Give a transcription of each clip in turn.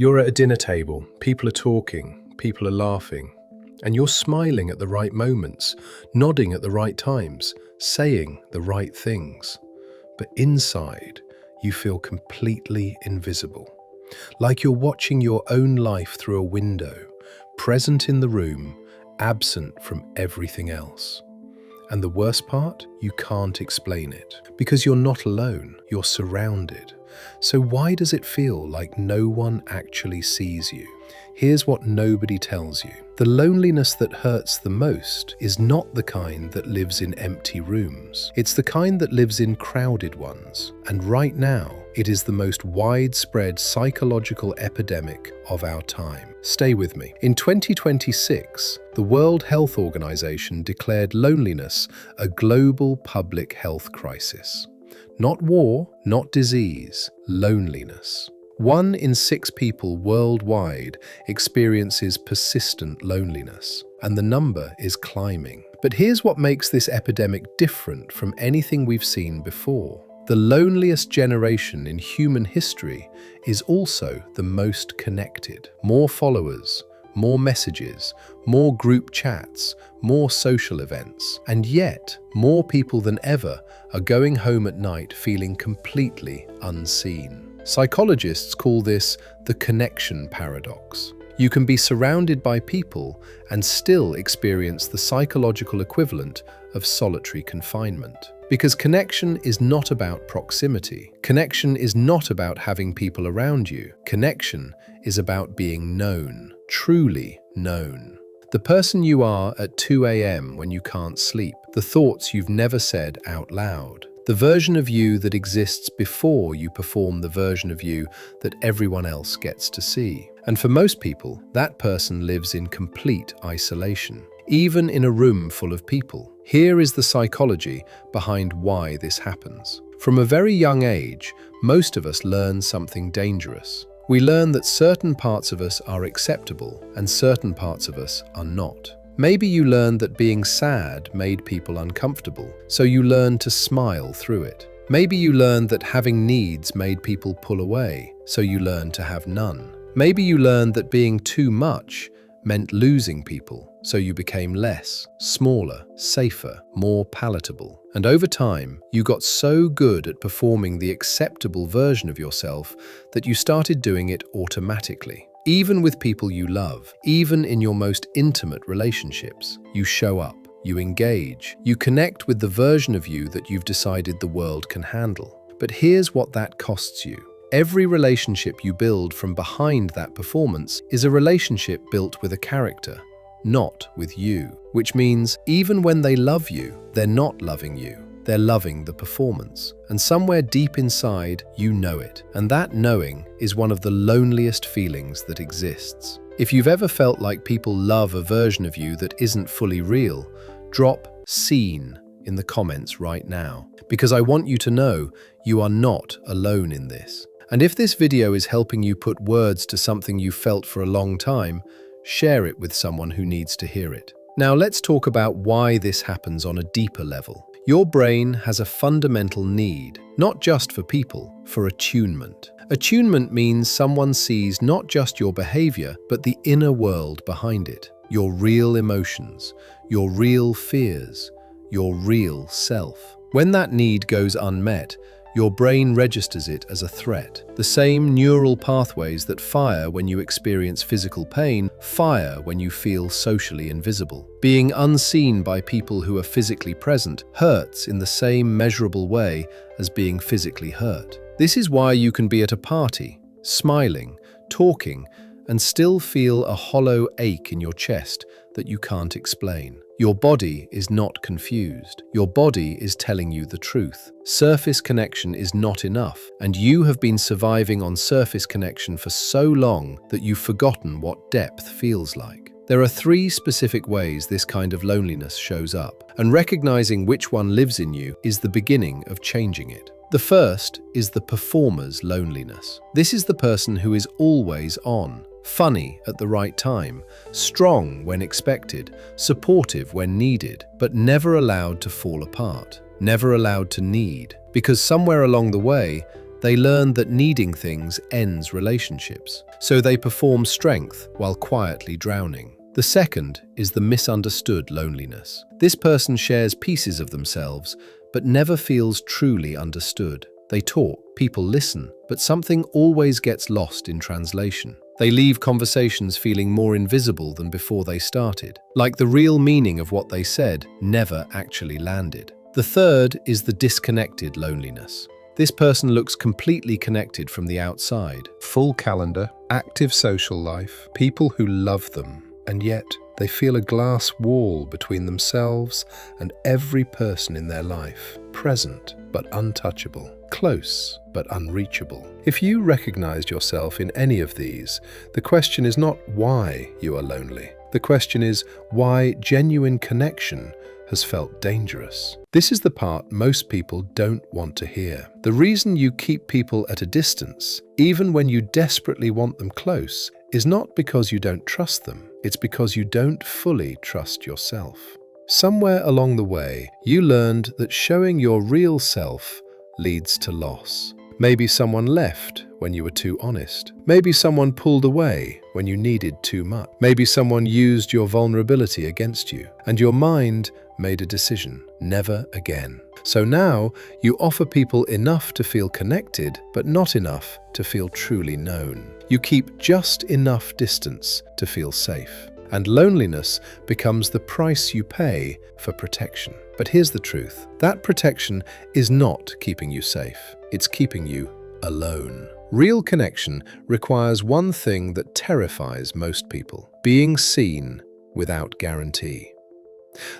You're at a dinner table, people are talking, people are laughing, and you're smiling at the right moments, nodding at the right times, saying the right things. But inside, you feel completely invisible, like you're watching your own life through a window, present in the room, absent from everything else. And the worst part? You can't explain it. Because you're not alone, you're surrounded. So why does it feel like no one actually sees you? Here's what nobody tells you. The loneliness that hurts the most is not the kind that lives in empty rooms. It's the kind that lives in crowded ones. And right now, it is the most widespread psychological epidemic of our time. Stay with me. In 2026, the World Health Organization declared loneliness a global public health crisis. Not war, not disease, loneliness. 1 in 6 people worldwide experiences persistent loneliness, and the number is climbing. But here's what makes this epidemic different from anything we've seen before. The loneliest generation in human history is also the most connected. More followers, more messages, more group chats, more social events. And yet, more people than ever are going home at night feeling completely unseen. Psychologists call this the connection paradox. You can be surrounded by people and still experience the psychological equivalent of solitary confinement. Because connection is not about proximity. Connection is not about having people around you. Connection is about being known, truly known. The person you are at 2 a.m. when you can't sleep. The thoughts you've never said out loud. The version of you that exists before you perform the version of you that everyone else gets to see. And for most people, that person lives in complete isolation, even in a room full of people. Here is the psychology behind why this happens. From a very young age, most of us learn something dangerous. We learn that certain parts of us are acceptable and certain parts of us are not. Maybe you learned that being sad made people uncomfortable, so you learned to smile through it. Maybe you learned that having needs made people pull away, so you learned to have none. Maybe you learned that being too much meant losing people, so you became less, smaller, safer, more palatable. And over time, you got so good at performing the acceptable version of yourself that you started doing it automatically. Even with people you love, even in your most intimate relationships, you show up, you engage, you connect with the version of you that you've decided the world can handle. But here's what that costs you. Every relationship you build from behind that performance is a relationship built with a character, not with you. Which means even when they love you, they're not loving you. They're loving the performance. And somewhere deep inside, you know it. And that knowing is one of the loneliest feelings that exists. If you've ever felt like people love a version of you that isn't fully real, drop "seen" in the comments right now. Because I want you to know you are not alone in this. And if this video is helping you put words to something you've felt for a long time, share it with someone who needs to hear it. Now let's talk about why this happens on a deeper level. Your brain has a fundamental need, not just for people, for attunement. Attunement means someone sees not just your behavior, but the inner world behind it. Your real emotions, your real fears, your real self. When that need goes unmet, your brain registers it as a threat. The same neural pathways that fire when you experience physical pain fire when you feel socially invisible. Being unseen by people who are physically present hurts in the same measurable way as being physically hurt. This is why you can be at a party, smiling, talking, and still feel a hollow ache in your chest that you can't explain. Your body is not confused. Your body is telling you the truth. Surface connection is not enough, and you have been surviving on surface connection for so long that you've forgotten what depth feels like. There are 3 specific ways this kind of loneliness shows up, and recognizing which one lives in you is the beginning of changing it. The first is the performer's loneliness. This is the person who is always on. Funny at the right time, strong when expected, supportive when needed, but never allowed to fall apart, never allowed to need, because somewhere along the way, They learn that needing things ends relationships, so they perform strength while quietly drowning. The second is the misunderstood loneliness. This person shares pieces of themselves, but never feels truly understood. They talk, people listen, but something always gets lost in translation. They leave conversations feeling more invisible than before they started, like the real meaning of what they said never actually landed. The third is the disconnected loneliness. This person looks completely connected from the outside. Full calendar, active social life, people who love them, and yet they feel a glass wall between themselves and every person in their life. Present but untouchable, close but unreachable. If you recognized yourself in any of these, the question is not why you are lonely. The question is why genuine connection has felt dangerous. This is the part most people don't want to hear. The reason you keep people at a distance, even when you desperately want them close, is not because you don't trust them. It's because you don't fully trust yourself. Somewhere along the way, you learned that showing your real self leads to loss. Maybe someone left when you were too honest. Maybe someone pulled away when you needed too much. Maybe someone used your vulnerability against you, and your mind made a decision: never again. So now you offer people enough to feel connected, but not enough to feel truly known. You keep just enough distance to feel safe. And loneliness becomes the price you pay for protection. But here's the truth: that protection is not keeping you safe. It's keeping you alone. Real connection requires one thing that terrifies most people: being seen without guarantee.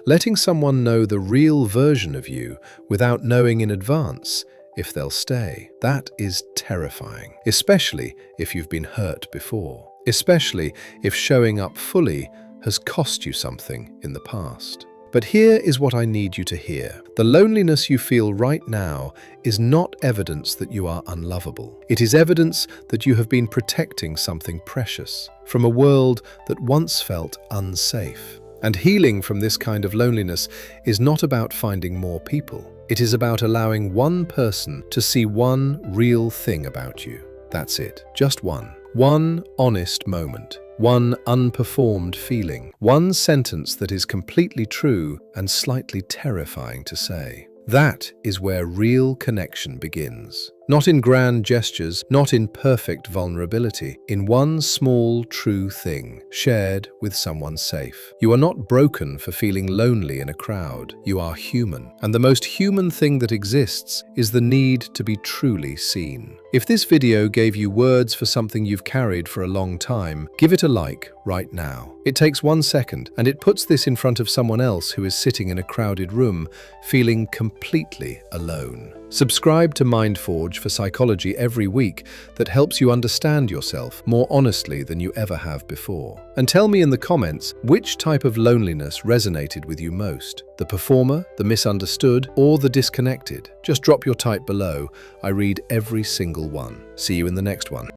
Letting someone know the real version of you without knowing in advance if they'll stay. That is terrifying, especially if you've been hurt before. Especially if showing up fully has cost you something in the past. But here is what I need you to hear. The loneliness you feel right now is not evidence that you are unlovable. It is evidence that you have been protecting something precious from a world that once felt unsafe. And healing from this kind of loneliness is not about finding more people. It is about allowing one person to see one real thing about you. That's it. Just one. One honest moment. One unperformed feeling. One sentence that is completely true and slightly terrifying to say. That is where real connection begins. Not in grand gestures, not in perfect vulnerability, in one small, true thing, shared with someone safe. You are not broken for feeling lonely in a crowd. You are human. And the most human thing that exists is the need to be truly seen. If this video gave you words for something you've carried for a long time, give it a like right now. It takes 1 second, and it puts this in front of someone else who is sitting in a crowded room, feeling completely alone. Subscribe to MindForge for psychology every week that helps you understand yourself more honestly than you ever have before. And tell me in the comments which type of loneliness resonated with you most: the performer, the misunderstood, or the disconnected. Just drop your type below. I read every single one. See you in the next one.